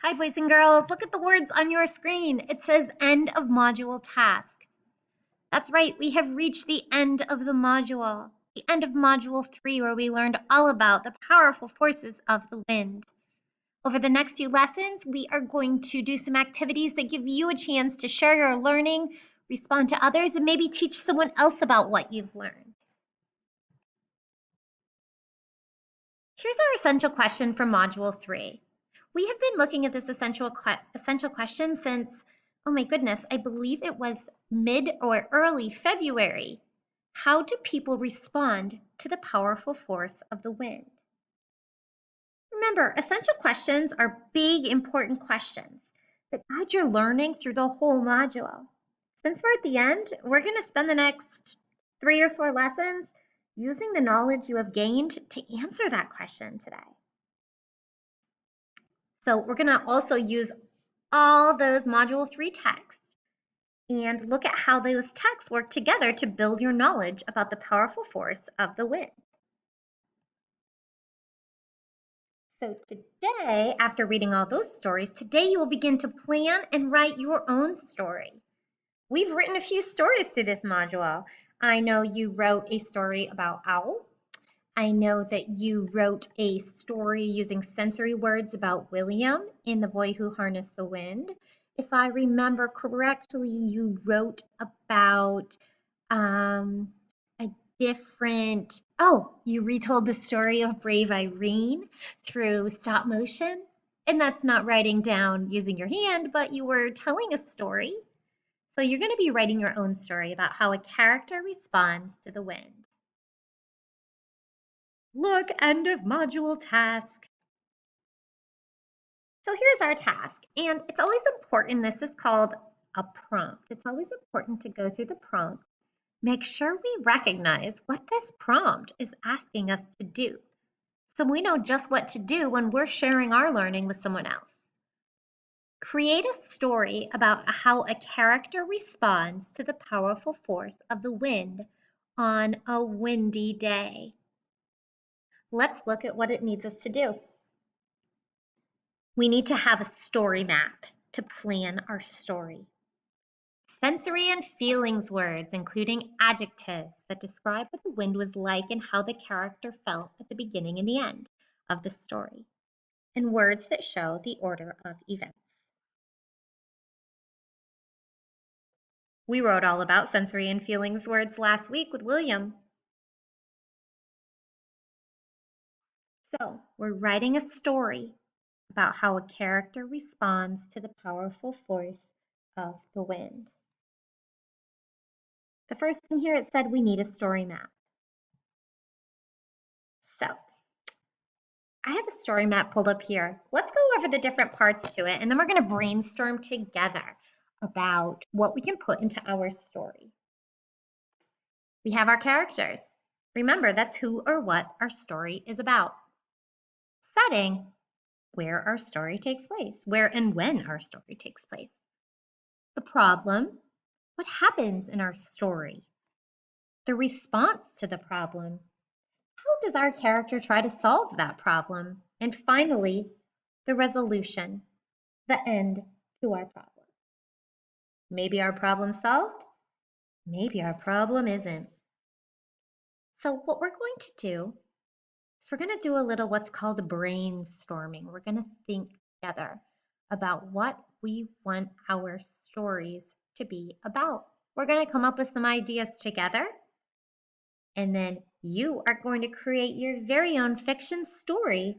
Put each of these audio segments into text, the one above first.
Hi, boys and girls. Look at the words on your screen. It says end of module task. That's right, we have reached the end of the module of module 3, where we learned all about the powerful forces of the wind. Over the next few lessons, we are going to do some activities that give you a chance to share your learning, respond to others, and maybe teach someone else about what you've learned. Here's our essential question from module 3. We have been looking at this essential question since, oh my goodness, I believe it was mid or early February. How do people respond to the powerful force of the wind? Remember, essential questions are big, important questions that guide your learning through the whole module. Since we're at the end, we're going to spend the next 3 or 4 lessons using the knowledge you have gained to answer that question today. So we're going to also use all those module 3 texts and look at how those texts work together to build your knowledge about the powerful force of the wind. So today, after reading all those stories, today you will begin to plan and write your own story. We've written a few stories through this module. I know you wrote a story about owl. I know that you wrote a story using sensory words about William in The Boy Who Harnessed the Wind. If I remember correctly, you wrote about a different, you retold the story of Brave Irene through stop motion. And that's not writing down using your hand, but you were telling a story. So you're going to be writing your own story about how a character responds to the wind. Look, end of module task. So here's our task, and it's always important, this is called a prompt. It's always important to go through the prompt, make sure we recognize what this prompt is asking us to do, so we know just what to do when we're sharing our learning with someone else. Create a story about how a character responds to the powerful force of the wind on a windy day. Let's look at what it needs us to do. We need to have a story map to plan our story. Sensory and feelings words, including adjectives that describe what the wind was like and how the character felt at the beginning and the end of the story, and words that show the order of events. We wrote all about sensory and feelings words last week with William. So we're writing a story about how a character responds to the powerful force of the wind. The first thing here, it said we need a story map. So I have a story map pulled up here. Let's go over the different parts to it, and then we're going to brainstorm together about what we can put into our story. We have our characters. Remember, that's who or what our story is about. Setting, where our story takes place, where and when our story takes place. The problem, what happens in our story. The response to the problem. How does our character try to solve that problem? And finally, the resolution, the end to our problem. Maybe our problem solved, maybe our problem isn't. So what we're going to do is we're going to do a little what's called brainstorming. We're going to think together about what we want our stories to be about. We're going to come up with some ideas together, and then you are going to create your very own fiction story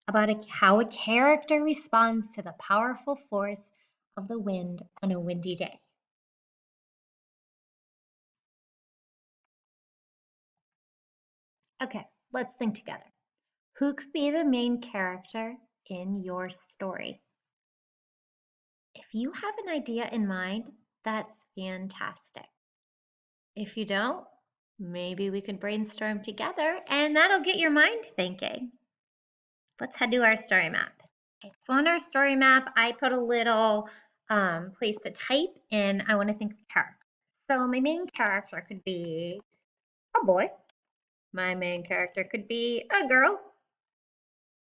about how a character responds to the powerful force of the wind on a windy day. Okay, let's think together. Who could be the main character in your story? If you have an idea in mind, that's fantastic. If you don't, maybe we could brainstorm together and that'll get your mind thinking. Let's head to our story map. Okay, so on our story map, I put a little place to type and I want to think of character. So my main character could be a boy. My main character could be a girl.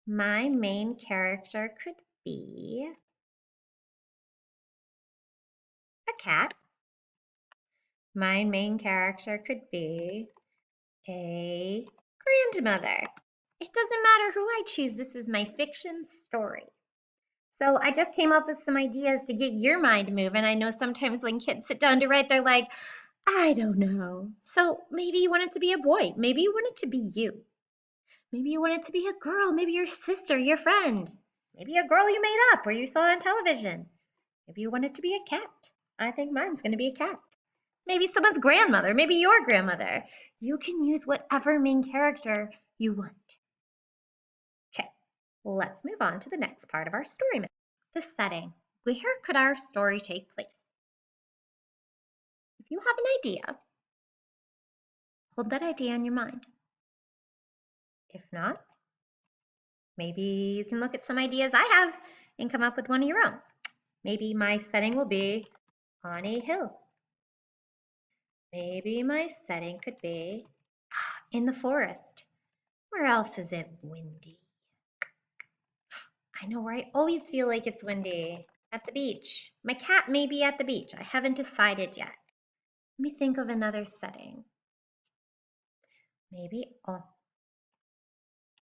My main character could be cat. My main character could be a grandmother. It doesn't matter who I choose. This is my fiction story. So I just came up with some ideas to get your mind moving. I know sometimes when kids sit down to write, they're like, I don't know. So maybe you want it to be a boy. Maybe you want it to be you. Maybe you want it to be a girl. Maybe your sister, your friend. Maybe a girl you made up or you saw on television. Maybe you want it to be a cat. I think mine's going to be a cat. Maybe someone's grandmother. Maybe your grandmother. You can use whatever main character you want. Okay, let's move on to the next part of our story map. The setting. Where could our story take place? If you have an idea, hold that idea in your mind. If not, maybe you can look at some ideas I have and come up with one of your own. Maybe my setting will be on a hill. Maybe my setting could be in the forest. Where else is it windy? I know where I always feel like it's windy. At the beach. My cat may be at the beach. I haven't decided yet. Let me think of another setting. Maybe,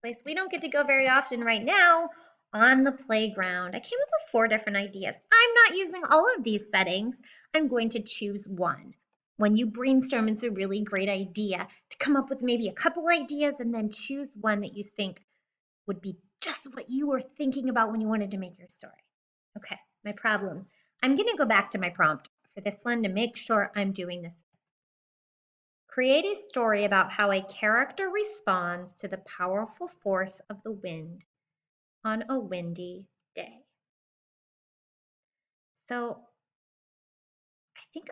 place we don't get to go very often right now, on the playground. I came up with 4 different ideas. I'm not using all of these settings. I'm going to choose one. When you brainstorm, it's a really great idea to come up with maybe a couple ideas and then choose one that you think would be just what you were thinking about when you wanted to make your story. Okay, my problem. I'm going to go back to my prompt for this one to make sure I'm doing this. Create a story about how a character responds to the powerful force of the wind on a windy day. So I think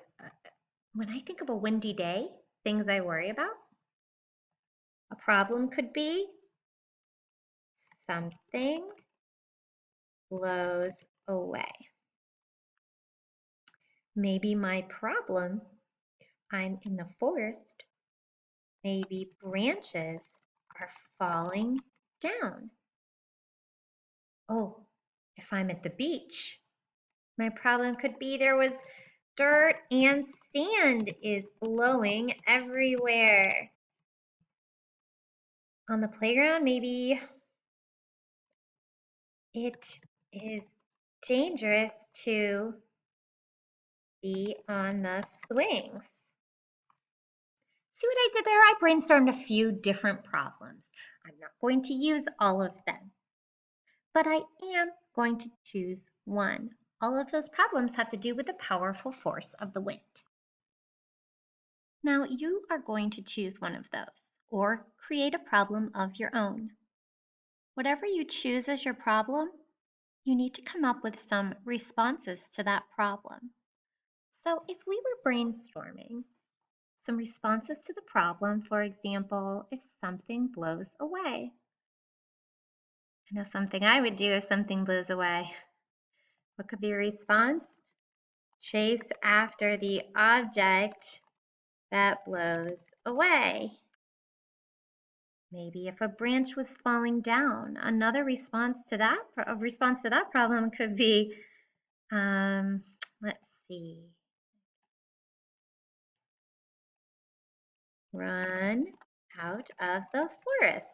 when I think of a windy day, things I worry about, a problem could be something blows away. Maybe my problem, if I'm in the forest, maybe branches are falling down. Oh, if I'm at the beach, my problem could be there was dirt and sand is blowing everywhere. On the playground, maybe it is dangerous to be on the swings. See what I did there? I brainstormed a few different problems. I'm not going to use all of them, but I am going to choose one. All of those problems have to do with the powerful force of the wind. Now you are going to choose one of those or create a problem of your own. Whatever you choose as your problem, you need to come up with some responses to that problem. So if we were brainstorming some responses to the problem, for example, if something blows away. I know something I would do if something blows away. What could be a response? Chase after the object that blows away. Maybe if a branch was falling down, another response to that problem could be, let's see, run out of the forest.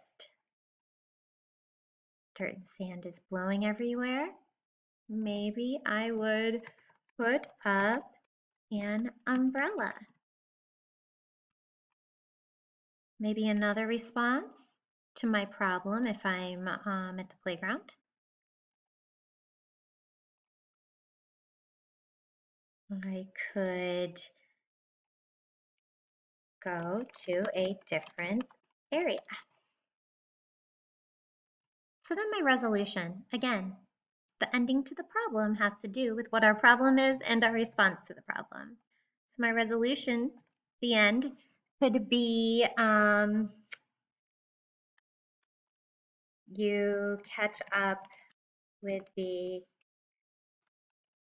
Dirt and sand is blowing everywhere. Maybe I would put up an umbrella. Maybe another response to my problem if I'm at the playground. I could go to a different area. So then my resolution, again, the ending to the problem has to do with what our problem is and our response to the problem. So my resolution, the end, could be you catch up with the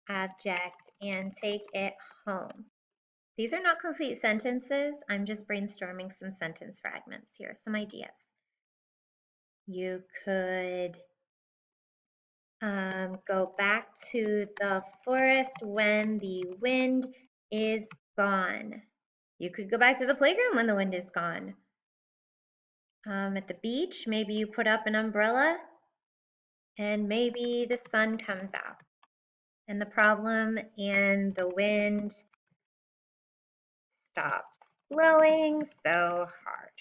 object and take it home. These are not complete sentences. I'm just brainstorming some sentence fragments here, some ideas. You could Go back to the forest when the wind is gone. You could go back to the playground when the wind is gone. At the beach, maybe you put up an umbrella and maybe the sun comes out and the problem and the wind stops blowing so hard.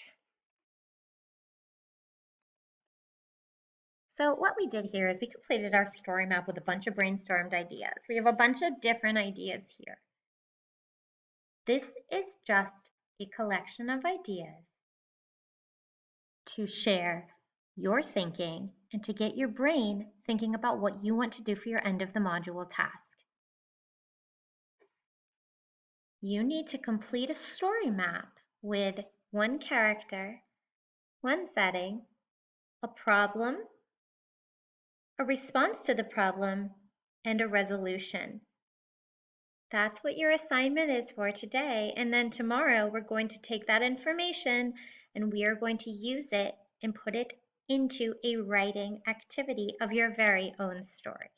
So what we did here is we completed our story map with a bunch of brainstormed ideas. We have a bunch of different ideas here. This is just a collection of ideas to share your thinking and to get your brain thinking about what you want to do for your end of the module task. You need to complete a story map with one character, one setting, a problem, a response to the problem, and a resolution. That's what your assignment is for today. And then tomorrow we're going to take that information and we are going to use it and put it into a writing activity of your very own story.